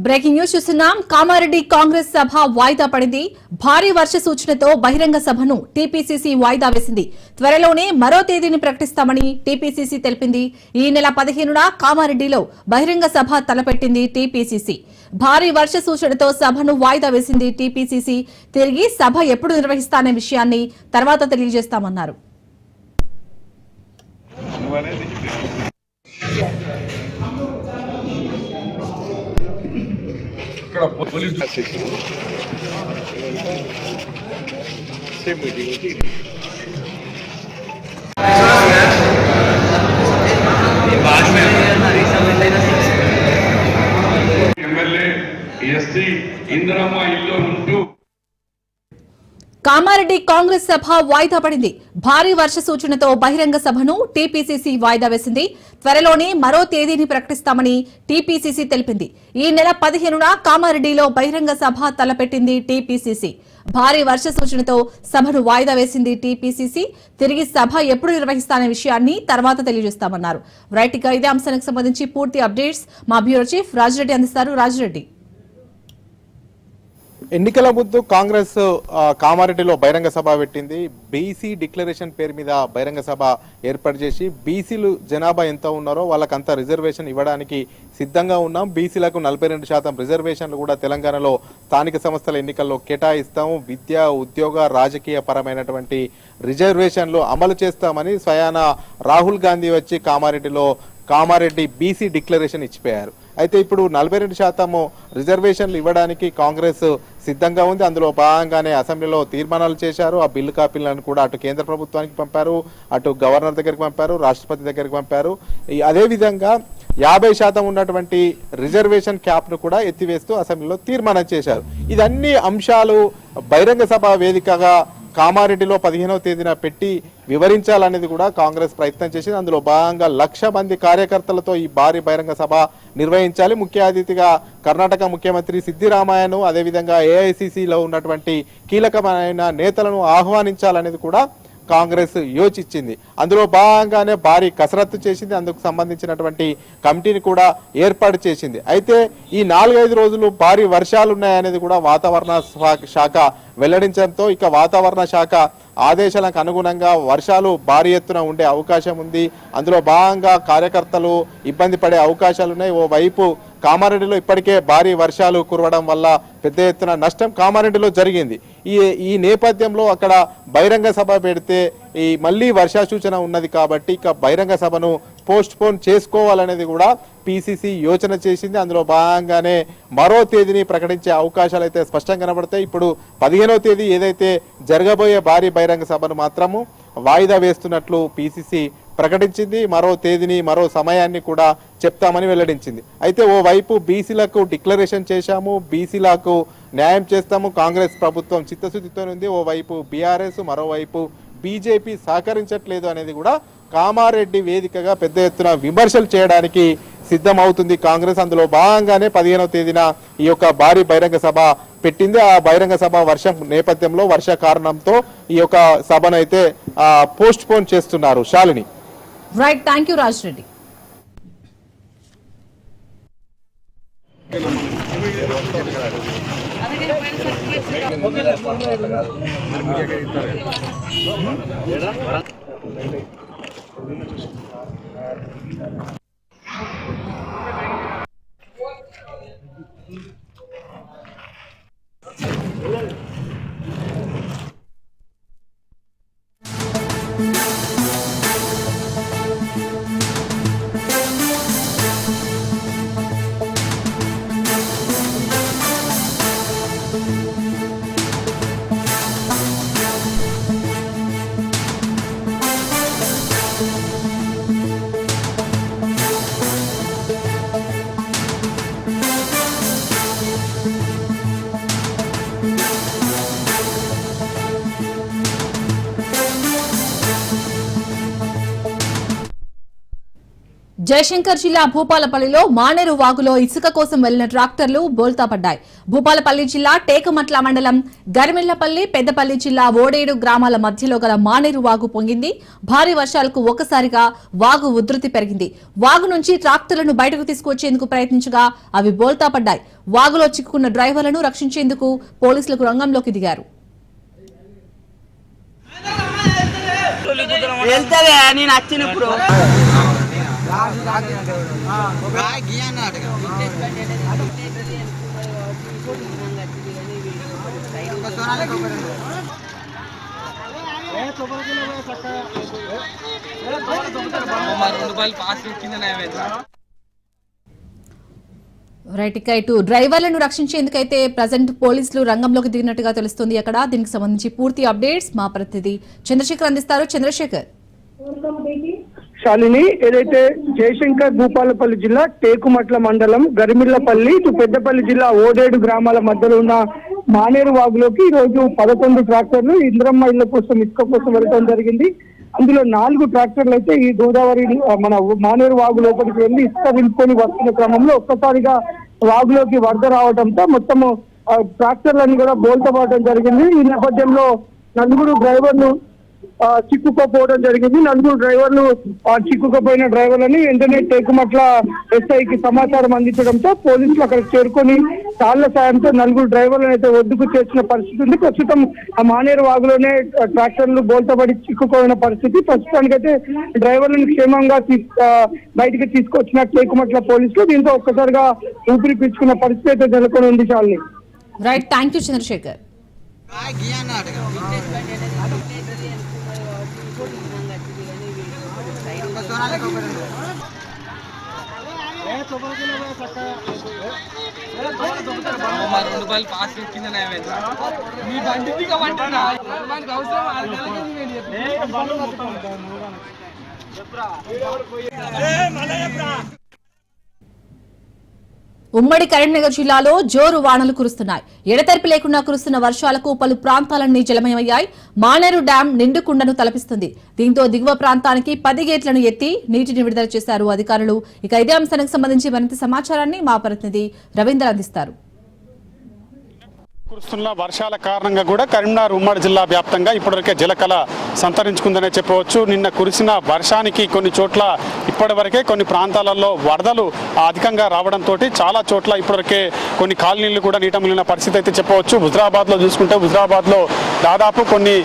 Breaking news చూస్తున్నాం. కామారెడ్డి కాంగ్రెస్ సభ వాయిదా పడింది. భారీ వర్ష సూచనతో బహిరంగ సభను టీపీసీసీ వాయిదా వేసింది. త్వరలోనే మరో తేదీని ప్రకటిస్తామని టీపీసీసీ తెలిపింది. ఈ నెల 15న కామారెడ్డిలో బహిరంగ సభ తలపెట్టింది టీపీసీసీ. భారీ వర్ష సూచనతో సభను వాయిదా వేసింది టీపీసీసీ. తిరిగి సభ ఎప్పుడు నిర్వహిస్తానే విషయాన్ని తర్వాత తెలియజేస్తామన్నారు. పోలీస్ ఎమ్మెల్యే ఎస్టీ ఇందిరమ్మ ఇల్లు ఉంటూ కామారెడ్డి కాంగ్రెస్ సభ వాయిదా పడింది. భారీ వర్ష సూచనతో బహిరంగ సభను టీపీసీసీ వాయిదా వేసింది. త్వరలోనే మరో తేదీని ప్రకటిస్తామని టీపీసీసీ తెలిపింది. ఈ నెల 15న కామారెడ్డిలో బహిరంగ సభ తలపెట్టింది టీపీసీసీ. భారీ వర్ష సూచనతో సభను వాయిదా వేసింది టీపీసీసీ. తిరిగి సభ ఎప్పుడు నిర్వహిస్తానే విషయాన్ని తర్వాత తెలియజేస్తామన్నారు. రైట్ గా ఇదే అంశానికి సంబంధించి పూర్తి అప్డేట్స్ మా బ్యూరో చీఫ్ రాజిరెడ్డి అందిస్తారు. రాజిరెడ్డి, ఎన్నికల ముందు కాంగ్రెస్ కామారెడ్డిలో బహిరంగ సభ పెట్టింది. బీసీ డిక్లరేషన్ పేరు మీద బహిరంగ సభ ఏర్పాటు చేసి బీసీలు జనాభా ఎంత ఉన్నారో వాళ్ళకంతా రిజర్వేషన్ ఇవ్వడానికి సిద్ధంగా ఉన్నాం. బీసీలకు 42% రిజర్వేషన్లు కూడా తెలంగాణలో స్థానిక సంస్థల ఎన్నికల్లో కేటాయిస్తాము. విద్య, ఉద్యోగ, రాజకీయ పరమైనటువంటి రిజర్వేషన్లు అమలు చేస్తామని స్వయాన రాహుల్ గాంధీ వచ్చి కామారెడ్డి బీసీ డిక్లరేషన్ ఇచ్చిపోయారు. అయితే ఇప్పుడు 42% రిజర్వేషన్లు ఇవ్వడానికి కాంగ్రెస్ సిద్ధంగా ఉంది. అందులో భాగంగానే అసెంబ్లీలో తీర్మానాలు చేశారు. ఆ బిల్లు కాపీలను కూడా అటు కేంద్ర ప్రభుత్వానికి పంపారు, అటు గవర్నర్ దగ్గరికి పంపారు, రాష్ట్రపతి దగ్గరికి పంపారు. అదేవిధంగా 50% ఉన్నటువంటి రిజర్వేషన్ క్యాప్ను కూడా ఎత్తివేస్తూ అసెంబ్లీలో తీర్మానం చేశారు. ఇదన్నీ అంశాలు బహిరంగ సభ వేదికగా కామారెడ్డిలో 15వ తేదీన పెట్టి వివరించాలనేది కూడా కాంగ్రెస్ ప్రయత్నం చేసింది. అందులో భాగంగా 1,00,000 మంది కార్యకర్తలతో ఈ భారీ బహిరంగ సభ నిర్వహించాలి. ముఖ్య అతిథిగా కర్ణాటక ముఖ్యమంత్రి సిద్దిరామయ్యను, అదేవిధంగా ఏఐసిసిలో ఉన్నటువంటి కీలకమైన నేతలను ఆహ్వానించాలనేది కూడా కాంగ్రెస్ యోచించింది. అందులో భాగంగానే భారీ కసరత్తు చేసింది. అందుకు సంబంధించినటువంటి కమిటీని కూడా ఏర్పాటు చేసింది. అయితే ఈ 4-5 రోజులు భారీ వర్షాలు ఉన్నాయనేది కూడా వాతావరణ శాఖ వెల్లడించడంతో ఇక వాతావరణ శాఖ ఆదేశాలకు అనుగుణంగా వర్షాలు భారీ ఎత్తున ఉండే అవకాశం ఉంది. అందులో భాగంగా కార్యకర్తలు ఇబ్బంది పడే అవకాశాలున్నాయి. ఓవైపు కామారెడ్డిలో ఇప్పటికే భారీ వర్షాలు కురవడం వల్ల పెద్ద ఎత్తున నష్టం కామారెడ్డిలో జరిగింది. ఈ నేపథ్యంలో అక్కడ బహిరంగ సభ పెడితే మళ్ళీ వర్షా సూచన ఉన్నది కాబట్టి ఇక బహిరంగ సభను పోస్ట్ పోన్ చేసుకోవాలనేది కూడా పీసీసీ యోచన చేసింది. అందులో భాగంగానే మరో తేదీని ప్రకటించే అవకాశాలు అయితే స్పష్టంగా కనబడతాయి. ఇప్పుడు 15వ తేదీ ఏదైతే జరగబోయే భారీ బహిరంగ సభను మాత్రము వాయిదా వేస్తున్నట్లు పీసీసీ ప్రకటించింది. మరో తేదీని, మరో సమయాన్ని కూడా చెప్తామని వెల్లడించింది. అయితే ఓవైపు బీసీలకు డిక్లరేషన్ చేశాము, బీసీలకు న్యాయం చేస్తాము, కాంగ్రెస్ ప్రభుత్వం చిత్తశుద్ధితో ఉంది. ఓవైపు బీఆర్ఎస్, మరోవైపు బీజేపీ సహకరించట్లేదు అనేది కూడా కామారెడ్డి వేదికగా పెద్ద ఎత్తున విమర్శలు చేయడానికి సిద్ధమవుతుంది కాంగ్రెస్. అందులో భాగంగానే 15వ తేదీన ఈ యొక్క భారీ బహిరంగ సభ పెట్టింది. ఆ బహిరంగ సభ వర్షం నేపథ్యంలో, వర్ష కారణంతో ఈ యొక్క సభను అయితే పోస్ట్ పోన్ చేస్తున్నారు. Shalini, right, thank you Rajireddy. Jayashankar జిల్లా భూపాలపల్లిలో మానేరు వాగులో ఇసుక కోసం వెళ్లిన ట్రాక్టర్లు బోల్తా పడ్డాయి. భూపాలపల్లి జిల్లా టేకుమట్ల మండలం గరిమిళ్లపల్లి, పెద్దపల్లి జిల్లా ఓడేడు గ్రామాల మధ్యలో గల మానేరు వాగు పొంగింది. భారీ వర్షాలకు ఒక్కసారిగా వాగు ఉధృతి పెరిగింది. వాగు నుంచి ట్రాక్టర్లను బయటకు తీసుకొచ్చేందుకు ప్రయత్నించగా అవి బోల్తా పడ్డాయి. వాగులో చిక్కుకున్న డ్రైవర్లను రక్షించేందుకు పోలీసులకు రంగంలోకి దిగారు. రైట్, ఇక ఇటు డ్రైవర్లను రక్షించేందుకైతే ప్రజెంట్ పోలీసులు రంగంలోకి దిగినట్టుగా తెలుస్తుంది. అక్కడ దీనికి సంబంధించి పూర్తి అప్డేట్స్ మా ప్రతినిధి చంద్రశేఖర్ అందిస్తారు. చంద్రశేఖర్. శాలిని, ఏదైతే జయశంకర్ భూపాలపల్లి జిల్లా టేకుమట్ల మండలం గరిమిళ్లపల్లి ఇటు పెద్దపల్లి జిల్లా ఓడేడు గ్రామాల మధ్యలో ఉన్న మానేరు వాగులోకి ఈ రోజు 11 ట్రాక్టర్లు ఇంద్రమ్మ ఇళ్ల కోసం ఇసుక కోసం వెళ్ళడం జరిగింది. అందులో 4 ట్రాక్టర్లు అయితే ఈ గోదావరి మన మానేరు వాగు లోపలికి వెళ్ళి ఇసుక నింపుకొని వస్తున్న క్రమంలో ఒక్కసారిగా వాగులోకి వరద రావడంతో మొత్తము ట్రాక్టర్లను కూడా బోల్తపడడం జరిగింది. ఈ నేపథ్యంలో 4 డ్రైవర్లు చిక్కుకోపోవడం జరిగింది. 4 డ్రైవర్లు చిక్కుకుపోయిన డ్రైవర్లని వెంటనే టేకుమట్ల ఎస్ఐకి సమాచారం అందించడంతో పోలీసులు అక్కడ చేరుకొని తాళ్ల సాయంతో 4 డ్రైవర్లను అయితే ఒడ్డుకు చేర్చిన పరిస్థితి ఉంది. ప్రస్తుతం ఆ మానేరు వాగులోనే ట్రాక్టర్లు బోల్తపడి చిక్కుకోయిన పరిస్థితి. ప్రస్తుతానికైతే డ్రైవర్లను క్షేమంగా బయటికి తీసుకొచ్చిన టేకుమట్ల పోలీసులు. దీంతో ఒక్కసారిగా ఊపిరి పీల్చుకున్న పరిస్థితి అయితే నెలకొని ఉంది. చాలని. Right, thank you Chandrashekar. ఉమ్మడి కరీంనగర్ జిల్లాలో జోరు వానలు కురుస్తున్నాయి. ఎడతెరిపి లేకుండా కురుస్తున్న వర్షాలకు పలు ప్రాంతాలన్నీ జలమయమయ్యాయి. మానేరు డ్యాం నిండుకుండను తలపిస్తుంది. దీంతో దిగువ ప్రాంతానికి 10 గేట్లను ఎత్తి నీటిని విడుదల చేశారు అధికారులు. ఇక ఇదే అంశానికి సంబంధించి మరింత సమాచారాన్ని మా ప్రతినిధి రవీంద్ర అందిస్తారు. కురుస్తున్న వర్షాల కారణంగా కూడా కరీంనగర్ ఉమ్మడి జిల్లా వ్యాప్తంగా ఇప్పటివరకే జలకళ సంతరించుకుందనే చెప్పవచ్చు. నిన్న కురిసిన వర్షానికి కొన్ని చోట్ల ఇప్పటివరకే కొన్ని ప్రాంతాలలో వరదలు అధికంగా రావడంతో చాలా చోట్ల ఇప్పటివరకే కొన్ని కాలనీలు కూడా నీట మునిగిన పరిస్థితి అయితే చెప్పవచ్చు. హుజరాబాద్లో చూసుకుంటే హుజరాబాద్లో దాదాపు కొన్ని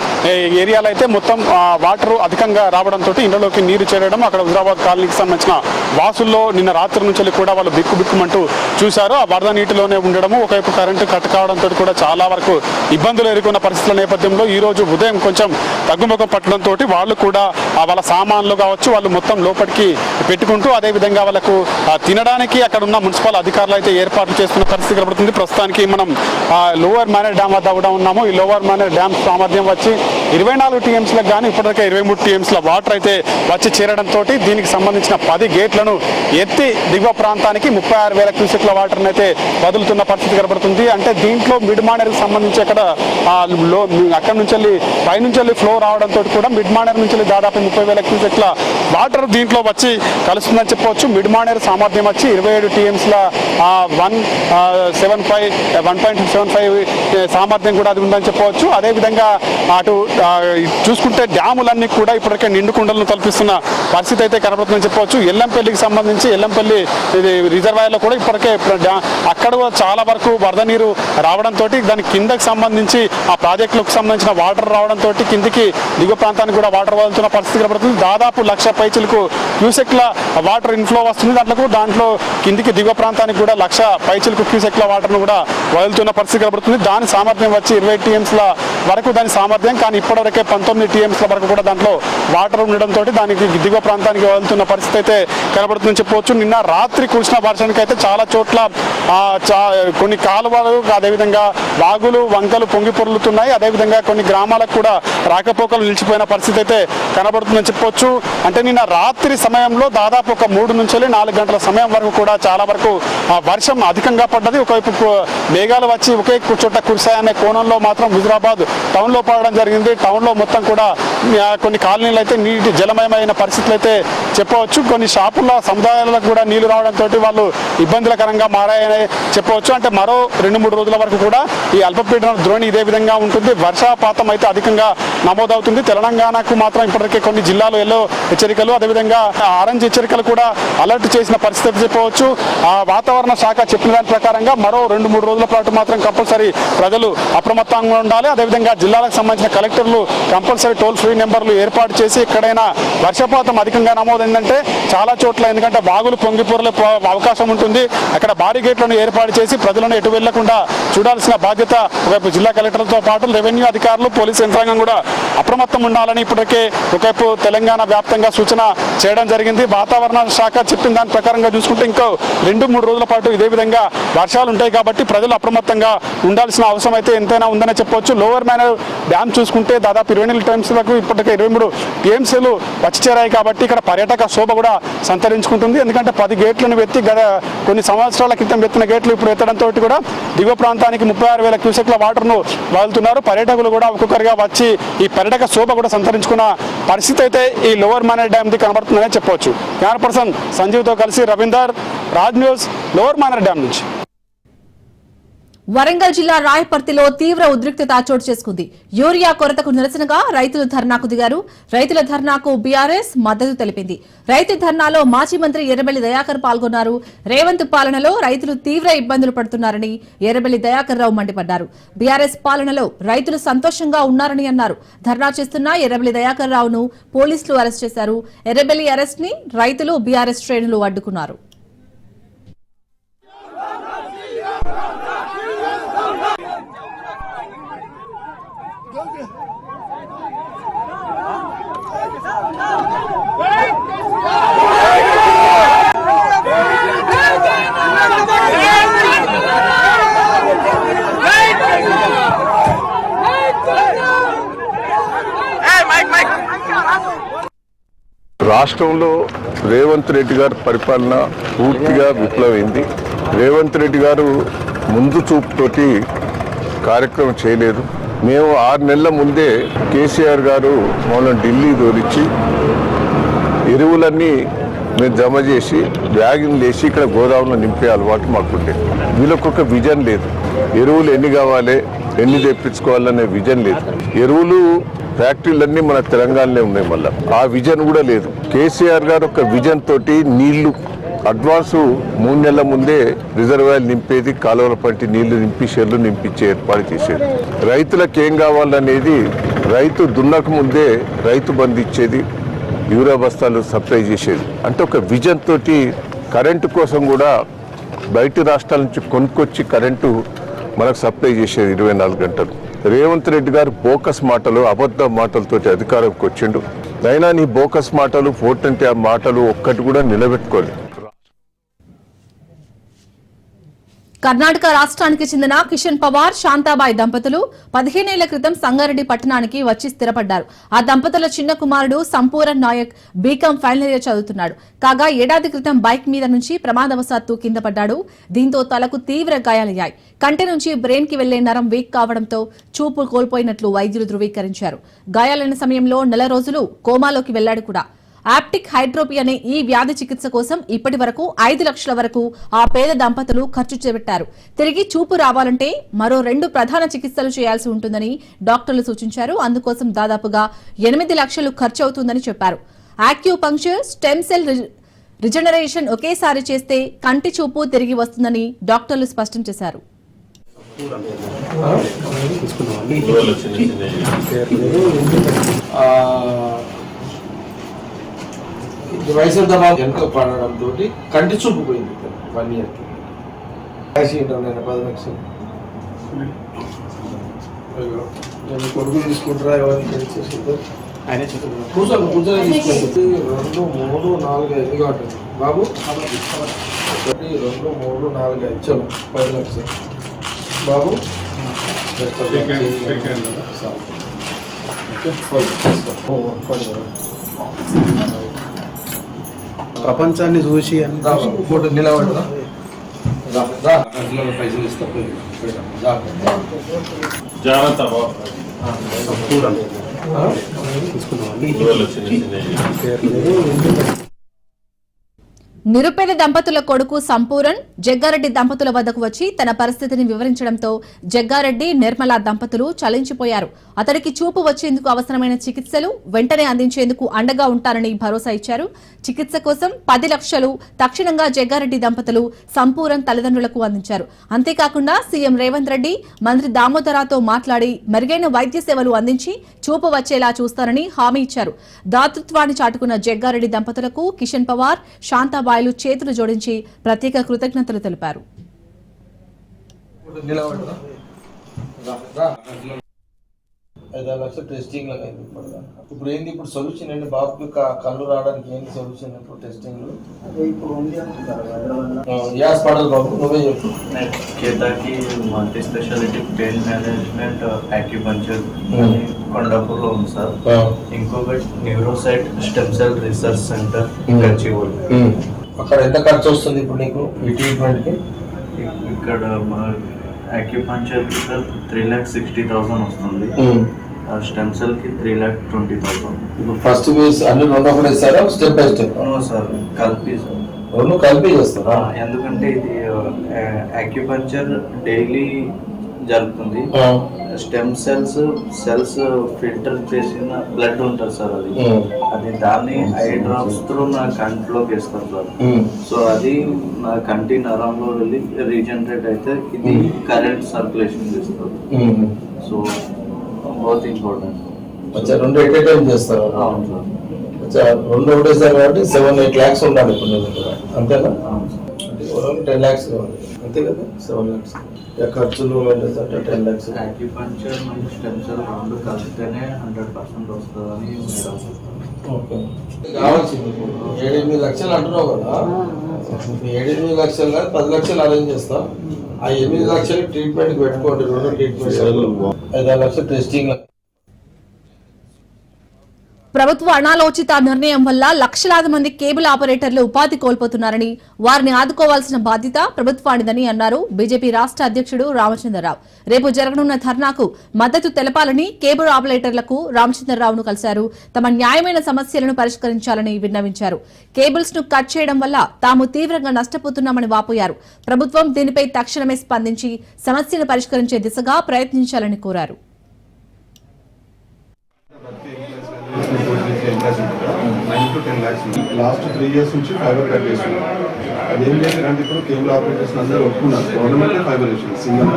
ఏరియాలు అయితే మొత్తం వాటర్ అధికంగా రావడంతో ఇండ్లలోకి నీరు చేరడం, అక్కడ హుజరాబాద్ కాలనీకి సంబంధించిన వాసుల్లో నిన్న రాత్రి నుంచి కూడా వాళ్ళు బిక్కుమంటూ చూశారు. ఆ వరద నీటిలోనే ఉండడము, ఒకవైపు కరెంటు కట్ కావడంతో కూడా చాలా వరకు ఇబ్బందులు ఎదుర్కొన్న పరిస్థితుల నేపథ్యంలో ఈ రోజు ఉదయం కొంచెం తగ్గుముఖం పట్టడంతో వాళ్ళు కూడా వాళ్ళ సామాన్లు కావచ్చు వాళ్ళు మొత్తం లోపలికి పెట్టుకుంటూ అదేవిధంగా వాళ్ళకు తినడానికి అక్కడ ఉన్న మున్సిపల్ అధికారులు అయితే ఏర్పాట్లు చేస్తున్న పరిస్థితి కనబడుతుంది. ప్రస్తుతానికి మనం లోవర్ మానేర్ డ్యామ్ వద్ద కూడా ఉన్నాము. ఈ లోవర్ మానేర్ డ్యామ్ సామర్థ్యం వచ్చి 24 టీఎంసీలకు కానీ ఇప్పటికే 23 టీఎంసీల వాటర్ అయితే వచ్చి చేరడంతో దీనికి సంబంధించిన 10 గేట్లను ఎత్తి దిగువ ప్రాంతానికి 36,000 క్యూసెక్ల వాటర్ని అయితే వదులుతున్న పరిస్థితి కనబడుతుంది. అంటే దీంట్లో మిడ్ మానేర్కి సంబంధించి అక్కడ నుంచి పైనుంచి ఫ్లో రావడంతో కూడా మిడ్ మానేర్ నుంచి దాదాపు 30,000 క్యూసెక్ల వాటర్ దీంట్లో వచ్చి కలుస్తుందని చెప్పవచ్చు. మిడ్ మానేర్ సామర్థ్యం వచ్చి 27 టీఎంసీల 1.75 సామర్థ్యం కూడా అది ఉందని చెప్పవచ్చు. అదేవిధంగా అటు చూసుకుంటే డ్యాములన్నీ కూడా ఇప్పటికే నిండుకుండలను తలపిస్తున్న పరిస్థితి అయితే కనబడుతుందని చెప్పవచ్చు. ఎల్లంపల్లికి సంబంధించి ఎల్లంపల్లి రిజర్వాయర్లో కూడా ఇప్పటికే అక్కడ చాలా వరకు వరద నీరు రావడంతో దాని కిందకి సంబంధించి ఆ ప్రాజెక్టులకు సంబంధించిన వాటర్ రావడంతో కిందికి దిగువ ప్రాంతానికి కూడా వాటర్ వదులుతున్న పరిస్థితి కనబడుతుంది. దాదాపు 1,00,000 పైచిలకు క్యూసెక్ల వాటర్ ఇన్ఫ్లో వస్తుంది. దాంట్లో కిందికి దిగువ ప్రాంతానికి కూడా 1,00,000 పైచిలకు క్యూసెక్ల వాటర్ను కూడా వదులుతున్న పరిస్థితి కనబడుతుంది. దాని సామర్థ్యం వచ్చి 20 టీఎంసీల వరకు దాని సామర్థ్యం, కానీ ఇప్పటివరకే 19 టీఎంసీల వరకు కూడా దాంట్లో వాటర్ ఉండడంతో దానికి దిగువ ప్రాంతానికి వదులుతున్న పరిస్థితి అయితే కనబడుతుందని చెప్పవచ్చు. నిన్న రాత్రి కురిసిన వర్షానికి అయితే చాలా చోట్ల కొన్ని కాలువలు అదేవిధంగా వాగులు వంకలు పొంగి పొర్లుతున్నాయి. అదేవిధంగా కొన్ని గ్రామాలకు కూడా రాకపోకలు నిలిచిపోయిన పరిస్థితి అయితే కనబడుతుందని చెప్పొచ్చు. అంటే నిన్న రాత్రి సమయంలో దాదాపు ఒక 3 నుంచి 4 గంటల సమయం వరకు కూడా చాలా వరకు వర్షం అధికంగా పడ్డది. ఒకవైపు మేఘాలు వచ్చి ఒకే చోట కురిశాయనే కోణంలో మాత్రం హుజరాబాద్ టౌన్లో పడడం జరిగింది. టౌన్లో మొత్తం కూడా కొన్ని కాలనీలు అయితే నీటి జలమయమైన పరిస్థితులు అయితే చెప్పవచ్చు. కొన్ని షాపుల్లో సముదాయాలకు కూడా నీళ్లు రావడంతో వాళ్ళు ఇబ్బందులకరంగా మారాయని చెప్పవచ్చు. అంటే మరో 2-3 రోజుల వరకు కూడా ఈ అల్పపీడన ద్రోణి ఇదే విధంగా ఉంటుంది. వర్షపాతం అయితే అధికంగా నమోదవుతుంది. తెలంగాణకు మాత్రం ఇప్పటికే కొన్ని జిల్లాలు ఎల్లో హెచ్చరికలు, అదేవిధంగా ఆరెంజ్ హెచ్చరికలు కూడా అలర్ట్ చేసిన పరిస్థితి చెప్పవచ్చు. ఆ వాతావరణ శాఖ చెప్పిన దాని ప్రకారంగా మరో 2-3 రోజుల పాటు మాత్రం కంపల్సరీ ప్రజలు అప్రమత్తంగా ఉండాలి. అదేవిధంగా జిల్లాలకు సంబంధించిన కలెక్టర్లు కంపల్సరీ టోల్ ఫ్రీ నెంబర్లు ఏర్పాటు చేసి ఎక్కడైనా వర్షపాతం అధికంగా నమోదైందంటే చాలా చోట్ల, ఎందుకంటే వాగులు పొంగిపొరలే అవకాశం ఉంటుంది, అక్కడ భారీ గేట్లను ఏర్పాటు చేసి ప్రజలను ఎటు వెళ్లకుండా చూడాల్సిన బాధ్యత ఒకవైపు జిల్లా కలెక్టర్లతో పాటు రెవెన్యూ అధికారులు, పోలీసు యంత్రాంగం కూడా అప్రమత్తం ఉండాలని ఇప్పటికే ఒకవైపు తెలంగాణ వ్యాప్తంగా సూచన చేయడం జరిగింది. వాతావరణ శాఖ చెప్పిన దాని ప్రకారంగా చూసుకుంటే ఇంకో 2-3 రోజుల పాటు ఇదే విధంగా వర్షాలు ఉంటాయి కాబట్టి ప్రజలు అప్రమత్తంగా ఉండాల్సిన అవసరం అయితే ఎంతైనా ఉందని చెప్పవచ్చు. లోవర్ మేనర్ డ్యామ్ చూసుకుంటే దాదాపు 20 టీఎంసీలకు ఇప్పటికే 23 టీఎంసీలు వచ్చి చేరాయి కాబట్టి ఇక్కడ పర్యాటక శోభ కూడా సంతరించుకుంటుంది. ఎందుకంటే 10 గేట్లను ఎత్తి కొన్ని సంవత్సరాల క్రితం ఎత్తిన గేట్లు ఇప్పుడు ఎత్తడంతో కూడా దిగువ ప్రాంతానికి 36,000 క్యూసెక్ల వాటర్ను వదులుతున్నారు. పర్యాటకులు కూడా ఒక్కొక్కరిగా వచ్చి ఈ పర్యాటక శోభ కూడా సంతరించుకున్న పరిస్థితి అయితే ఈ లోవర్ మేనర్ డ్యామ్ ది కనబడుతుందనే చెప్పవచ్చు. కెమెరా పర్సన్ సంజీవ్తో కలిసి Ravinder, Raj news, lower manner dam నుంచి. వరంగల్ జిల్లా రాయపర్తిలో తీవ్ర ఉద్రిక్తత చోటు చేసుకుంది. యూరియా కొరతకు నిరసనగా రైతులు ధర్నాకు దిగారు. రైతుల ధర్నాకు బీఆర్ఎస్ మద్దతు తెలిపింది. రైతు ధర్నాలో మాజీ మంత్రి ఎర్రబెల్లి దయాకర్ పాల్గొన్నారు. రేవంత్ పాలనలో రైతులు తీవ్ర ఇబ్బందులు పడుతున్నారని ఎర్రబెల్లి దయాకర్ రావు మండిపడ్డారు. బీఆర్ఎస్ పాలనలో రైతులు సంతోషంగా ఉన్నారని అన్నారు. ధర్నా చేస్తున్న ఎర్రబెల్లి దయాకర్ రావును పోలీసులు అరెస్ట్ చేశారు. ఎర్రబెల్లి అరెస్ట్ ని రైతులు బీఆర్ఎస్ శ్రేణులు అడ్డుకున్నారు. రాష్ట్రంలో రేవంత్ రెడ్డి గారి పరిపాలన పూర్తిగా విఫలమైంది. రేవంత్ రెడ్డి గారు ముందు చూపుతోటి కార్యక్రమం చేయలేదు. మేము 6 నెలల ముందే కేసీఆర్ గారు మమ్మల్ని ఢిల్లీ తోలిచ్చి ఎరువులన్నీ మేము జమ చేసి బ్యాగులు వేసి ఇక్కడ గోదావరిలో నింపే అలవాటు మాకుండే. వీళ్ళకొక విజన్ లేదు. ఎరువులు ఎన్ని కావాలి, ఎన్ని తెప్పించుకోవాలనే విజన్ లేదు. ఎరువులు ఫ్యాక్టరీలన్నీ మన తెలంగాణలో ఉన్నాయి. మళ్ళీ ఆ విజన్ కూడా లేదు. కేసీఆర్ గారు ఒక విజన్ తోటి నీళ్లు అడ్వాన్సు 3 నెలల ముందే రిజర్వాయర్లు నింపేది, కాలువల పంటి నీళ్లు నింపి షెర్లు నింపించే ఏర్పాటు చేసేది. రైతులకు ఏం కావాలనేది రైతు దున్నక ముందే రైతు బంధు ఇచ్చేది, యూరియా బస్తాలు సప్లై చేసేది. అంటే ఒక విజన్ తోటి కరెంటు కోసం కూడా బయట రాష్ట్రాల నుంచి కొనుక్కొచ్చి కరెంటు మనకు సప్లై చేసేది 24 గంటలు. రేవంత్ రెడ్డి గారు బోకస్ మాటలు, అబద్ధ మాటలతోటి అధికారంకి వచ్చిండు. అయినా నీ బోకస్ మాటలు, 420 మాటలు ఒక్కటి కూడా నిలబెట్టుకోలేదు. కర్ణాటక రాష్ట్రానికి చెందిన కిషన్ పవార్, శాంతాబాయి దంపతులు 15 ఏళ్ల క్రితం సంగారెడ్డి పట్టణానికి వచ్చి స్థిరపడ్డారు. ఆ దంపతుల చిన్న కుమారుడు సంపూరన్ నాయక్ బీకాం ఫైనల్ ఇయర్ చదువుతున్నాడు. కాగా ఏడాది క్రితం బైక్ మీద నుంచి ప్రమాదవశాత్తు కింద పడ్డాడు. దీంతో తలకు తీవ్ర గాయాలయ్యాయి. కంటి నుంచి బ్రెయిన్ కి వెళ్లే నరం వీక్ కావడంతో చూపు కోల్పోయినట్లు వైద్యులు ధృవీకరించారు. గాయాలైన సమయంలో 4 రోజులు కోమాలోకి వెళ్లాడు కూడా. ఆప్టిక్ హైడ్రోపీ అనే ఈ వ్యాధి చికిత్స కోసం ఇప్పటి వరకు 5 లక్షల వరకు ఆ పేద దంపతులు ఖర్చు చేపట్టారు. తిరిగి చూపు రావాలంటే మరో 2 ప్రధాన చికిత్సలు చేయాల్సి ఉంటుందని డాక్టర్లు సూచించారు. అందుకోసం దాదాపుగా 8 లక్షలు ఖర్చు అవుతుందని చెప్పారు. ఆక్యూపంక్చర్, స్టెమ్ సెల్ రిజనరేషన్ ఒకేసారి చేస్తే కంటి చూపు తిరిగి వస్తుందని డాక్టర్లు స్పష్టం చేశారు. వయసు దబాబు వెనక పడడంతో కంటి చూపు పోయింది 1 ఇయర్. 10 లక్షలు కొడుకు తీసుకుంటారా ఎవరికి కూర్చొని తీసుకుంటుంది. 2, 3, 4, 5 కావాలి బాబు. 1, 2, 3, 4, 5 చలో 10 లక్షలు బాబు. ప్రపంచాన్ని చూసి ఫోటో నిలబడదా పైసలు ఇస్తా. జాగ్రత్త. నిరుపేద దంపతుల కొడుకు సంపూరన్ జగ్గారెడ్డి దంపతుల వద్దకు వచ్చి తన పరిస్థితిని వివరించడంతో జగ్గారెడ్డి నిర్మల దంపతులు చలించిపోయారు. అతడికి చూపు వచ్చేందుకు అవసరమైన చికిత్సలు వెంటనే అందించేందుకు అండగా ఉంటారని భరోసా ఇచ్చారు. చికిత్స కోసం 10 లక్షలు తక్షణంగా జగ్గారెడ్డి దంపతులు సంపూరన్ తల్లిదండ్రులకు అందించారు. అంతేకాకుండా సీఎం రేవంత్ రెడ్డి మంత్రి దామోదరాతో మాట్లాడి మెరుగైన వైద్య సేవలు అందించి చూపు వచ్చేలా చూస్తారని హామీ ఇచ్చారు. దాతృత్వాన్ని చాటుకున్న జగ్గారెడ్డి దంపతులకు కిషన్ పవార్, శాంతాబాయిలు చేతులు జోడించి ప్రత్యేక కృతజ్ఞతలు తెలిపారు. 5 లక్షలు టెస్టింగ్ అయింది ఇప్పుడు ఏంది ఇప్పుడు సొల్యూషన్ ఏంటి బాబుకి కళ్ళు రావడానికి ఏంటి సొల్యూషన్ ఇప్పుడు టెస్టింగ్ ఇప్పుడు ఏ హాస్పిటల్ బాబు నువ్వే చెప్పు కేదాకి multi speciality pain management acupuncture కొండాపూర్లో ఉంది సార్. ఇంకొకటి neurocyte stem cell research centre Gachibowli. అక్కడ ఎంత ఖర్చు వస్తుంది ఇప్పుడు నీకు ఈ ట్రీట్మెంట్కి? ఇక్కడ మన యాక్యుపంక్చర్ కి 3,60,000 వస్తుంది. స్టెమ్ సెల్ కి 3,20,000. ఇప్పుడు ఫస్ట్ వేస్ అన్ని రెండు ఒకటి ఇస్తారా స్టెప్ బై స్టెప్? సార్ కలిపి సార్ రెండు కలిపి చేస్తారా? ఎందుకంటే ఇది యాక్యుపంక్చర్ డైలీ జరుగుతుంది. స్టెమ్ సెల్స్ ఫిల్టర్ చేసిన బ్లడ్ ఉంటుంది సార్, అది దాన్ని ఐ డ్రాప్స్ త్రూ నా కంటిలోకి వేస్తారు సార్. సో అది నా కంటి నరంలో వెళ్ళి రీజనరేట్ అయితే ఇది కరెంట్ సర్క్యులేషన్ చేస్తుంది. సో బహుత్ ఇంపార్టెంట్. రెండు ఎట్ ఏ టైం చేస్తారు? అవును సార్. రెండు ఒకటేసారి కాబట్టి 7-8 lakhs ఉండాలి ఇప్పుడు నీ దగ్గర, అంతేనా? 10 lakhs కావాలి అంతే కదా? 7 lakhs ఖర్చులు అంటే 10 lakhs. యాక్యుపంక్చర్ మరియు స్టెమ్ సెల్ రెండు కలిపితేనే 100% వస్తుందని ఓకే కావాల్సింది. 7-8 లక్షలు అంటున్నావు కదా, 7-8 లక్షలు కాదు 10 లక్షలు అరేంజ్ చేస్తాం. ఆ 8 లక్షలు ట్రీట్మెంట్కి పెట్టుకోండి. రెండు ట్రీట్మెంట్ 5-6 లక్షలు టెస్టింగ్. ప్రభుత్వ అనాలోచిత నిర్ణయం వల్ల లక్షలాది మంది కేబుల్ ఆపరేటర్లు ఉపాధి కోల్పోతున్నారని, వారిని ఆదుకోవాల్సిన బాధ్యత ప్రభుత్వానిదని అన్నారు బీజేపీ రాష్ట్ర అధ్యక్షుడు రామచంద్రరావు. రేపు జరగనున్న ధర్నాకు మద్దతు తెలపాలని కేబుల్ ఆపరేటర్లకు రామచంద్రరావును కలిశారు. తమ న్యాయమైన సమస్యలను పరిష్కరించాలని విన్నవించారు. కేబుల్స్ ను కట్ చేయడం వల్ల తాము తీవ్రంగా నష్టపోతున్నామని వాపోయారు. ప్రభుత్వం దీనిపై తక్షణమే స్పందించి సమస్యను పరిష్కరించే దిశగా ప్రయత్నించాలని కోరారు. లాస్ట్ 3 years నుంచి ఫైబర్ కట్ చేస్తున్నారు. అది ఏం చేశారంటే ఇప్పుడు కేబుల్ ఆపరేటర్స్ అందరూ ఒప్పుకున్నారు, గవర్నమెంట్ ఫైబర్ ఇచ్చింది సింగిల్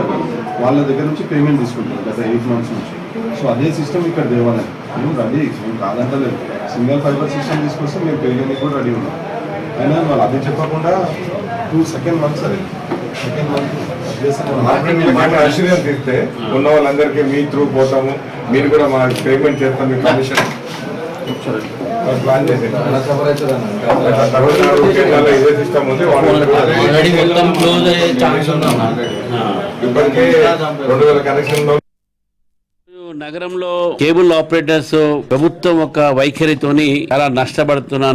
వాళ్ళ దగ్గర నుంచి పేమెంట్ తీసుకుంటున్నారు గత 8 months నుంచి. సో అదే సిస్టమ్ ఇక్కడ దేవాలని మేము రెడీ, మేము కాదంటలేదు. సింగిల్ ఫైబర్ సిస్టమ్ తీసుకొస్తే మేము పేమెంట్ కూడా రెడీ ఉన్నాం. అయినా వాళ్ళు అదే చెప్పకుండా సెకండ్ మంత్ అష్యూరెన్స్ ఇస్తే ఉన్న వాళ్ళందరికీ మీ త్రూ పోతాము, మీరు కూడా మా పేమెంట్ చేస్తాం, మీ కమిషన్ ప్లాన్ చేసేది ఇదే సిస్టమ్ ఉంది. ఇప్పటికే 2,000 కనెక్షన్లో నగరంలో కేబుల్ ఆపరేటర్స్ ప్రభుత్వం ఒక వైఖరితోని చాలా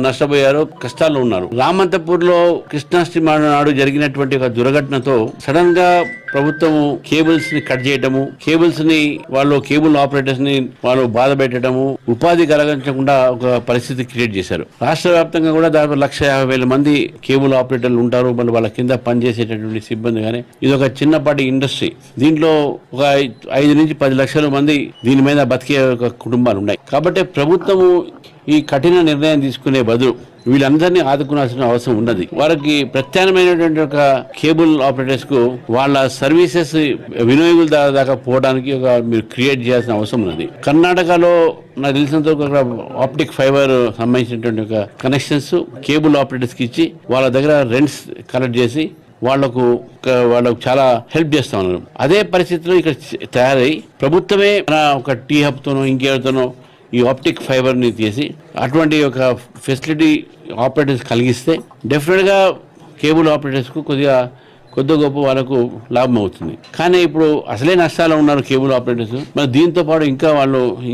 నష్టపోయారు, కష్టాల్లో ఉన్నారు. రామంతపూర్ లో కృష్ణాష్టమి నాడు జరిగినటువంటి ఒక దుర్ఘటనతో సడన్ గా ప్రభుత్వం కేబుల్స్ ని కట్ చేయటము, కేబుల్స్ ని వాళ్ళు కేబుల్ ఆపరేటర్స్ ని వాళ్ళు బాధ పెట్టడము, ఉపాధి కలగించకుండా ఒక పరిస్థితి క్రియేట్ చేశారు. రాష్ట్ర వ్యాప్తంగా కూడా దాదాపు 150,000 మంది కేబుల్ ఆపరేటర్లు ఉంటారు. మళ్ళీ వాళ్ళ కింద పనిచేసేటటువంటి సిబ్బంది. కానీ ఇది ఒక చిన్నపాటి ఇండస్ట్రీ. దీంట్లో ఒక 5 నుంచి 10 లక్షల మంది దీని మీద బతికే ఒక కుటుంబాలు ఉన్నాయి. కాబట్టి ప్రభుత్వము ఈ కఠిన నిర్ణయం తీసుకునే బదులు వీళ్ళందరినీ ఆదుకోవాల్సిన అవసరం ఉన్నది. వారికి ప్రత్యామ్నాయమైనటువంటి ఒక కేబుల్ ఆపరేటర్స్ కు వాళ్ళ సర్వీసెస్ వినియోగుల దాకా పోవడానికి ఒక మీరు క్రియేట్ చేయాల్సిన అవసరం ఉన్నది. కర్ణాటకలో నాకు తెలిసినంత ఒక ఆప్టిక్ ఫైబర్ సంబంధించినటువంటి ఒక కనెక్షన్స్ కేబుల్ ఆపరేటర్స్ కి ఇచ్చి వాళ్ళ దగ్గర రెంట్స్ కలెక్ట్ చేసి వాళ్ళకు చాలా హెల్ప్ చేస్తా ఉన్నారు. అదే పరిస్థితిలో ఇక్కడ తయారై ప్రభుత్వమే ఒక టీ హబ్ తోనో ఇంకేతోనో ఈ ఆప్టిక్ ఫైబర్ ని తీసి అటువంటి ఒక ఫెసిలిటీ ఆపరేటర్స్ కలిగిస్తే డెఫినెట్ గా కేబుల్ ఆపరేటర్స్ కు కొద్ది గొప్ప వాళ్ళకు లాభం అవుతుంది. కానీ ఇప్పుడు అసలే నష్టాలు ఉన్నారు కేబుల్ ఆపరేటర్స్. మరి దీంతో పాటు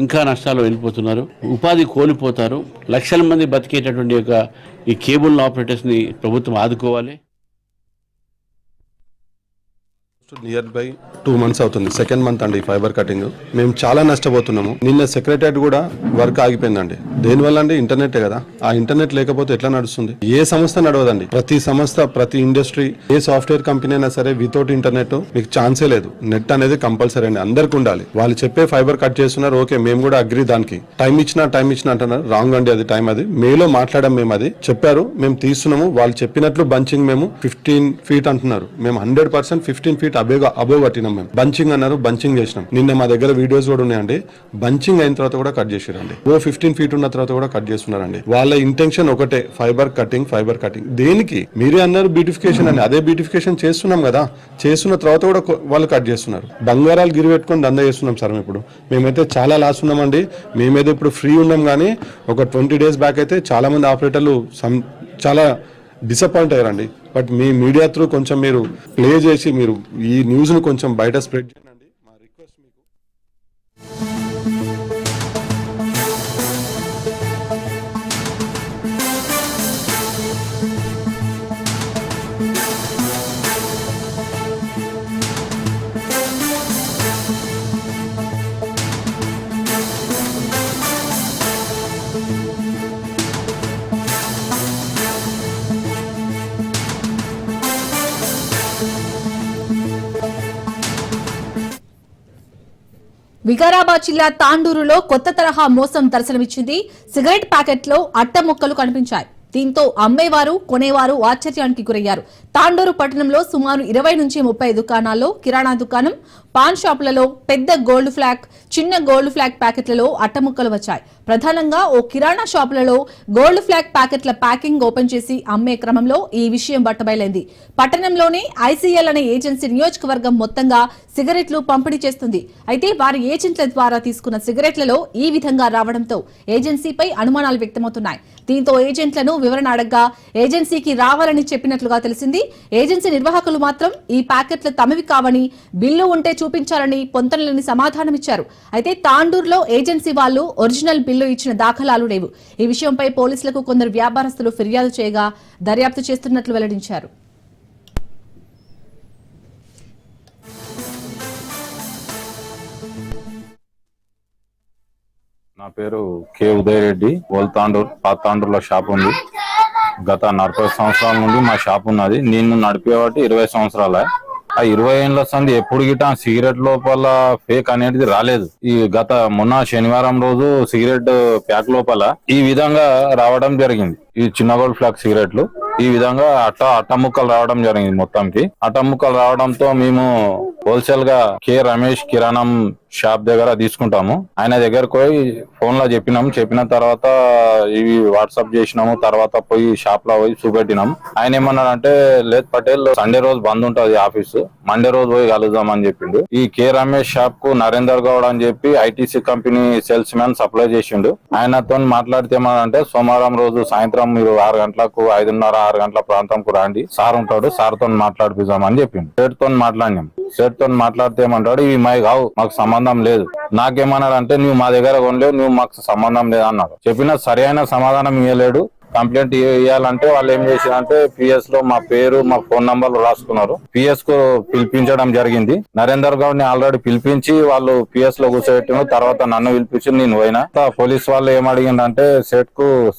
ఇంకా నష్టాలు వెళ్ళిపోతున్నారు, ఉపాధి కోల్పోతారు. లక్షల మంది బతికేటటువంటి ఈ కేబుల్ ఆపరేటర్స్ ని ప్రభుత్వం ఆదుకోవాలి. నియర్ బై 2 months అవుతుంది. సెకండ్ మంత్ అండి ఫైబర్ కటింగ్. మేము చాలా నష్టపోతున్నాము. నిన్న సెక్రటరియట్ కూడా వర్క్ ఆగిపోయిందండి. దేనివల్ల అండి? ఇంటర్నెట్ కదా. ఆ ఇంటర్నెట్ లేకపోతే ఎట్లా నడుస్తుంది? ఏ సంస్థ నడవదండి. ప్రతి సంస్థ, ప్రతి ఇండస్ట్రీ, ఏ సాఫ్ట్వేర్ కంపెనీ అయినా సరే వితౌట్ ఇంటర్నెట్ మీకు ఛాన్సే లేదు. నెట్ అనేది కంపల్సరీ అండి, అందరికి ఉండాలి. వాళ్ళు చెప్పే ఫైబర్ కట్ చేస్తున్నారు, ఓకే మేము కూడా అగ్రి. దానికి టైం ఇచ్చినా అంటున్నారు. రాంగ్ అండి, అది టైం. అది మేలో మాట్లాడాం, మేము అది చెప్పారు, మేము తీస్తున్నాము. వాళ్ళు చెప్పినట్లు బంచింగ్ మేము 15 feet అంటున్నారు. మేము 100% 15 feet అబోవ్ కట్టినాం. మేము బంచింగ్ అన్నారు, బంచింగ్ చేసినాం. నిన్న మా దగ్గర వీడియోస్ కూడా ఉన్నాయండి. బంచింగ్ అయిన తర్వాత కూడా కట్ చేసారండి. 15 feet ఉన్న తర్వాత కూడా కట్ చేస్తున్నారండి. వాళ్ళ ఇంటెన్షన్ ఒకటే, ఫైబర్ కటింగ్. దేనికి? మీరే అన్నారు బ్యూటిఫికేషన్ అని. అదే బ్యూటిఫికేషన్ చేస్తున్నాం కదా. చేస్తున్న తర్వాత కూడా వాళ్ళు కట్ చేస్తున్నారు. బంగారాలు గిరి పెట్టుకొని దందా చేస్తున్నాం సార్. ఇప్పుడు మేమైతే చాలా లాస్ ఉన్నామండి. మేమైతే ఇప్పుడు ఫ్రీ ఉన్నాం. కానీ ఒక 20 days బ్యాక్ అయితే చాలా మంది ఆపరేటర్లు చాలా డిసప్పాయింట్ అయ్యారండి. బట్ మీ మీడియా త్రూ కొంచెం మీరు ప్లే చేసి మీరు ఈ న్యూస్ ను కొంచెం బయట స్ప్రెడ్ చేయండి. మా రిక్వెస్ట్ మీకు. వికారాబాద్ జిల్లా తాండూరులో కొత్త తరహా మోసం దర్శనమిచ్చింది. సిగరెట్ ప్యాకెట్లో అట్ట ముక్కలు కనిపించాయి. దీంతో అమ్మేవారు, కొనేవారు ఆశ్చర్యానికి గురయ్యారు. తాండూరు పట్టణంలో సుమారు 20 నుంచి 30 దుకాణాల్లో, కిరాణా దుకాణం, పాన్ షాపులలో పెద్ద గోల్డ్ ఫ్లాగ్, చిన్న గోల్డ్ ఫ్లాగ్ ప్యాకెట్లలో అట్టముక్కలు వచ్చాయి. ప్రధానంగా ఓ కిరాణా షాపులలో గోల్డ్ ఫ్లాగ్ ప్యాకెట్ల ప్యాకింగ్ ఓపెన్ చేసి అమ్మే క్రమంలో ఈ విషయం బట్టబయలైంది. పట్టణంలోని ఐసీఎల్ అనే ఏజెన్సీ నియోజకవర్గం మొత్తంగా సిగరెట్లు పంపిణీ చేస్తుంది. అయితే వారి ఏజెంట్ల ద్వారా తీసుకున్న సిగరెట్లలో ఈ విధంగా రావడంతో ఏజెన్సీపై అనుమానాలు వ్యక్తమవుతున్నాయి. దీంతో ఏజెంట్లను వివరణ అడగ్గా ఏజెన్సీకి రావాలని చెప్పినట్లుగా తెలిసింది. ఏజెన్సీ నిర్వాహకులు మాత్రం ఈ ప్యాకెట్లు తమవి కావని, బిల్లు ఉంటే చూపించాలని పొంతనలేని సమాధానమిచ్చారు. అయితే తాండూరులో ఏజెన్సీ వాళ్లు ఒరిజినల్ బిల్లు ఇచ్చిన దాఖలాలు లేవు. ఈ విషయంపై పోలీసులకు కొందరు వ్యాపారస్తులు ఫిర్యాదు చేయగా దర్యాప్తు చేస్తున్నట్లు వెల్లడించారు. నా పేరు కె ఉదయ్ రెడ్డి. ఓల్ తాండూర్, పాత తాండూరులో షాప్ ఉంది. గత 40 సంవత్సరాల నుండి మా షాప్ ఉన్నది. నేను నడిపేవాటి 20 సంవత్సరాలే. ఆ 20 ఏళ్ల సంది ఎప్పుడు గిట సిగరెట్ లోపల ఫేక్ అనేది రాలేదు. ఈ మొన్న శనివారం రోజు సిగరెట్ ప్యాక్ లోపల ఈ విధంగా రావడం జరిగింది. ఈ చిన్న గోల్డ్ ఫ్లాగ్ సిగరెట్లు ఈ విధంగా అట్ట ముక్కలు రావడం జరిగింది. మొత్తంకి అట్ట ముక్కలు రావడంతో మేము హోల్సేల్ గా కె రమేష్ కిరాణం షాప్ దగ్గర తీసుకుంటాము. ఆయన దగ్గరకు పోయి ఫోన్ లో చెప్పిన తర్వాత ఇవి వాట్సాప్ చేసినాము. తర్వాత పోయి షాప్ లో పోయి చూపెట్టినాం. ఆయన ఏమన్నాడంటే, లేదు పటేల్, సండే రోజు బంద్ ఉంటది ఆఫీసు, మండే రోజు పోయి కలుద్దాం అని చెప్పిండు. ఈ కె రమేష్ షాప్ కు నరేందర్ గౌడ్ అని చెప్పి ITC company sales man supply చేసిండు. ఆయనతో మాట్లాడితే ఏమన్నాడంటే, సోమవారం రోజు సాయంత్రం మీరు 6 గంటలకు 5:30-6 గంటల ప్రాంతంకు రండి, సార్ ఉంటాడు, సార్ తో మాట్లాడిపిద్దాం అని చెప్పిండు. సేట్ తో మాట్లాడినాం. సేట్ తో మాట్లాడితే ఏమంటాడు, ఇవి మై కావు, మాకు సంబంధం లేదు. నాకేమన్నాడంటే, నువ్వు మా దగ్గర కొనలేవు, నువ్వు మాకు సంబంధం లేదు అన్నాడు. చెప్పిన సరైన సమాధానం ఇవ్వలేడు. కంప్లైంట్ ఇవ్వాలంటే వాళ్ళు ఏం చేశారంటే, పిఎస్ లో మా పేరు, మా ఫోన్ నంబర్లు రాసుకున్నారు. పిఎస్ కు పిలిపించడం జరిగింది. నరేందర్ గౌడ్ ని ఆల్రెడీ పిలిపించి వాళ్ళు పిఎస్ లో కూర్చోబెట్టిన తర్వాత నన్ను పిలిపించి నేను పోయినా. పోలీస్ వాళ్ళు ఏం అడిగిందంటే,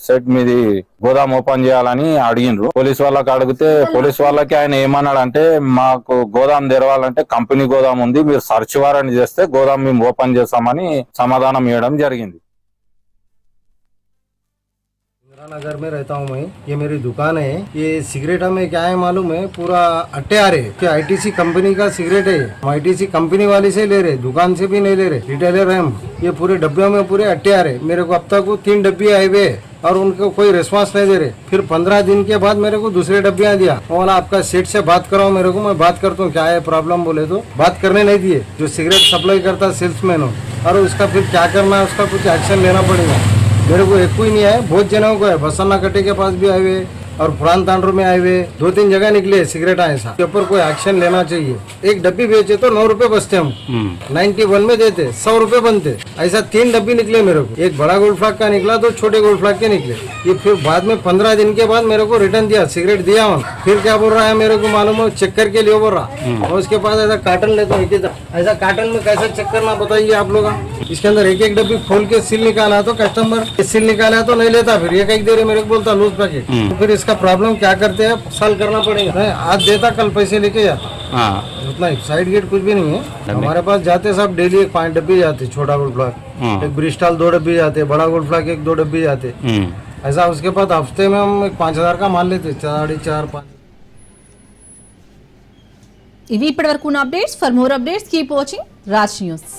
సెట్ మీది గోదాం ఓపెన్ చేయాలని అడిగిండ్రు. పోలీస్ వాళ్ళకి అడిగితే, పోలీస్ వాళ్ళకి ఆయన ఏమన్నాడంటే, మాకు గోదాం తెరవాలంటే కంపెనీ గోదాం ఉంది, మీరు సర్చ్ వారెంట్ చేస్తే గోదాం మేము ఓపెన్ చేస్తామని సమాధానం ఇవ్వడం జరిగింది. नगर में रहता हूँ मैं. ये मेरी दुकान है. ये सिगरेट में क्या है मालूम है, पूरा अट्टे आ रहे कि आईटीसी कंपनी का सिगरेट है. हम आईटीसी कंपनी वाले से ले रहे, दुकान से भी नहीं ले रहे, रिटेलर है हम. ये पूरे डब्बे में पूरे अट्टे आ रहे. मेरे को अब तक 3 डब्बे आए हुए और उनको कोई रिस्पांस नहीं दे रहे. फिर 15 दिन के बाद मेरे को दूसरे डब्बियाँ दिया. बोला आपका सेट से बात कराओ मेरे को, मैं बात करता हूँ, क्या है प्रॉब्लम बोले तो बात करने नहीं दिए. जो सिगरेट सप्लाई करता सेल्समैन हो, और उसका फिर क्या करना है, उसका कुछ एक्शन लेना पड़ेगा. मेरे को एक कोई नहीं है, बहुत जनों को है. बसन्ना कट्टे के पास भी आए हुए, और पुरान तांडर में आए हुए 2-3 जगह निकले सिगरेट ऐसा के ऊपर कोई एक्शन लेना चाहिए। एक डब्बी बेचे तो 9 रुपए बचते हम, 91 में देते 100 रुपए बनते। ऐसा 3 डब्बी निकले मेरे को, एक बड़ा गोल्ड फ्लैग का निकला, 2 छोटे गोल्ड फ्लैग के निकले। ये फिर बाद में 15 दिन के बाद मेरे को रिटर्न दिया, सिगरेट दिया हूँ। फिर क्या बोल रहा है मेरे को मालूम है, चेक करके लियो बोल रहा। और उसके बाद ऐसा कार्टन लेता हूँ, ऐसा कार्टन में कैसे चेक करना बताइए आप लोग। इसके अंदर एक डब्बी खोल के सील निकाला तो कस्टमर सील निकाला तो नहीं लेता, फिर एक देर मेरे को बोलता लूज पैकेट। तो फिर इसका प्रॉब्लम क्या करते हैं, सॉल्व करना पड़ेगा। आज देता कल पैसे लेके जाता, उतना ही। साइड गेट कुछ भी नहीं है हमारे पास। जाते सब डेली एक 5 डब्बी जाते, छोटा गोल्ड फ्लैग, एक ब्रिस्टल 2 डब्बी जाते, बड़ा गोल्ड फ्लैग 1-2 डब्बी जाते ऐसा। उसके बाद हफ्ते में हम 5,000 का मान लेते, 4.5-5। ఇవి ఇప్పటివరకు ఉన్న updates. For more updates keep watching Raj news.